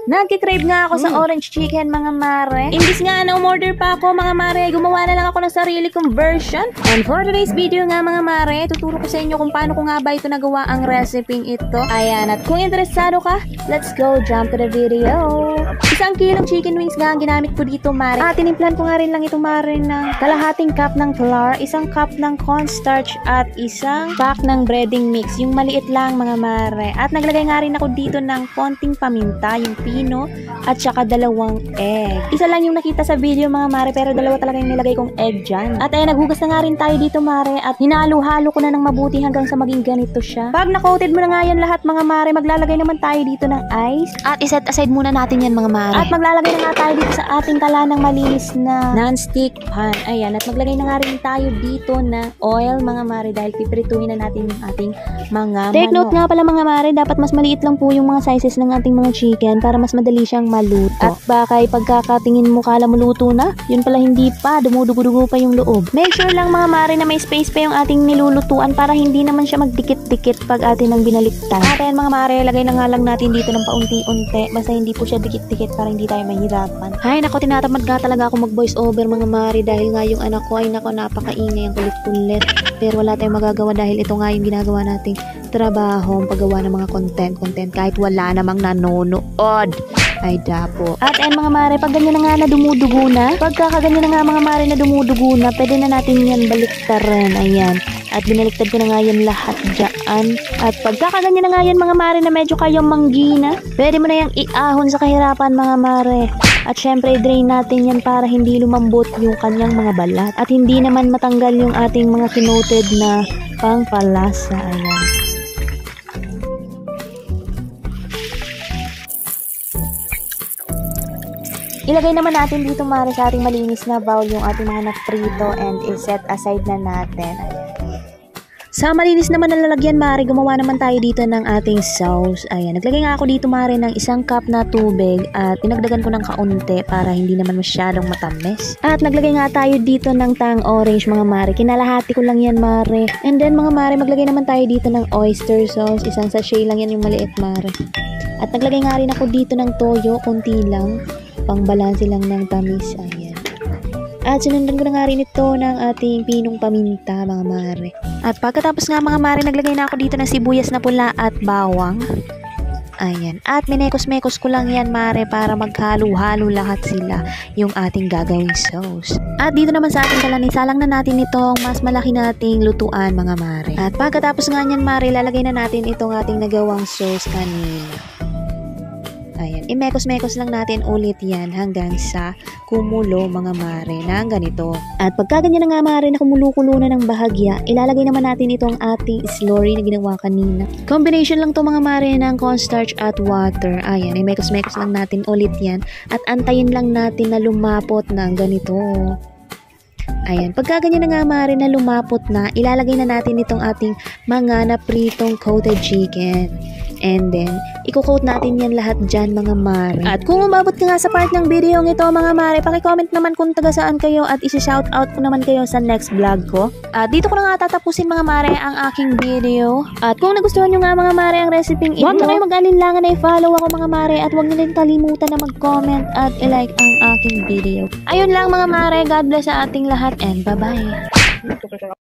Nagkikrave nga ako sa orange chicken mga mare. Imbis nga na umorder pa ako mga mare, gumawa na lang ako ng sarili kong version. And for today's video nga mga mare, tuturo ko sa inyo kung paano ko nga ba ito nagawa ang recipe ito. Ayan, at kung interesado ka, let's go jump to the video. 1 kilong chicken wings nga ang ginamit ko dito mare. At tinimplan ko nga rin lang ito mare ng kalahating cup ng flour, 1 cup ng cornstarch at 1 pack ng breading mix. Yung maliit lang mga mare. At naglagay nga rin ako dito ng konting paminta, yung pino, at saka 2 egg. Isa lang yung nakita sa video mga mare, pero 2 talaga yung nilagay kong egg dyan. At ayan, naghugas na nga rin tayo dito mare, at hinalo-halo ko na ng mabuti hanggang sa maging ganito siya. Pag na-coated mo na nga yan lahat mga mare, maglalagay naman tayo dito ng ice. At iset aside muna natin yan mga mare. At maglalagay na nga tayo dito sa ating kalanang malinis na non-stick pan. Ayan, at maglagay na nga rin tayo dito ng oil mga mare, dahil piprituhin na natin yung ating mga Take note nga pala mga mare, dapat mas maliit lang po yung mga sizes ng ating mga chicken para mas madali siyang maluto. At baka pagkakatingin mo kala mo luto na, yun pala hindi pa, dumudugo-dugo pa yung loob. Make sure lang mga mare na may space pa yung ating nilulutuan para hindi naman siya magdikit-dikit pag atin ang binaliktad. At ayan mga mare, lagay na nga lang natin dito ng paunti-unti, basta hindi po siya dikit-dikit para hindi tayo mahirapan. Ay nako, tinatamad nga talaga ako mag voice over mga mare dahil nga yung anak ko ay nako napakaingay ang kulit-kulit. Pero wala tayong magagawa dahil ito nga yung ginagawa nating trabaho, ang paggawa ng mga content kahit wala namang nanonood. Ay dapo. At ayan mga mare, pag ganyan na nga na dumudugo na, pagkakaganyan na nga mga mare na dumudugo na, pwede na natin yan baliktaran. Ayan. At binaliktad ko na nga yan lahat dyan. At pagkakaganyan na nga yan mga mare na medyo kayong manggina, pwede mo na yung iahon sa kahirapan mga mare. At syempre drain natin yan para hindi lumambot yung kanyang mga balat. At hindi naman matanggal yung ating mga kinoted na pangpalasa. Ayan. Ilagay naman natin dito mare sa ating malinis na bowl yung ating mga na-prito and i-set aside na natin. Sa malinis naman na lalagyan mare, gumawa naman tayo dito ng ating sauce. Ayan, naglagay nga ako dito mare ng 1 cup na tubig at pinagdagan ko ng kaunti para hindi naman masyadong matamis. At naglagay nga tayo dito ng tang orange mga mare, kinalahati ko lang yan mare. And then mga mare, maglagay naman tayo dito ng oyster sauce, 1 sachet lang yan yung maliit mare. At naglagay nga rin ako dito ng toyo, konti lang, pang balanse lang ng tamis. Ayan. At sinundan ko na nga rin ito ng ating pinong paminta mga mare. At pagkatapos nga mga mare, naglagay na ako dito ng sibuyas na pula at bawang. Ayan. At minekos-mekos ko lang yan mare para maghalo-halo lahat sila yung ating gagawing sauce. At dito naman sa ating kalanisa lang na natin itong mas malaki nating lutuan mga mare. At pagkatapos nga yan mare, lalagay na natin itong ating nagawang sauce kanina. Ayan, imekos-mekos lang natin ulit yan hanggang sa kumulo mga mare na ganito. At pagka ganyan na nga mare na kumulo-kulo na ng bahagya, ilalagay naman natin itong ating slurry na ginawa kanina. Combination lang to mga mare ng cornstarch at water. Ayan, imekos-mekos lang natin ulit yan at antayin lang natin na lumapot ng ganito. Ayan, pagka ganyan na nga mare na lumapot na, ilalagay na natin itong ating mga napritong coated chicken. And then, i-coat natin yan lahat dyan mga mare. At kung umabot ka nga sa part ng video ito mga mare, pakicomment naman kung taga saan kayo at isi-shoutout ko naman kayo sa next vlog ko. At dito ko na nga tatapusin mga mare ang aking video. At kung nagustuhan nyo nga mga mare ang recipe ito, huwag na kayo mag-alinlangan na i-follow ako mga mare at huwag na rin kalimutan na mag-comment at i-like ang aking video. Ayun lang mga mare, God bless sa ating lahat and bye-bye.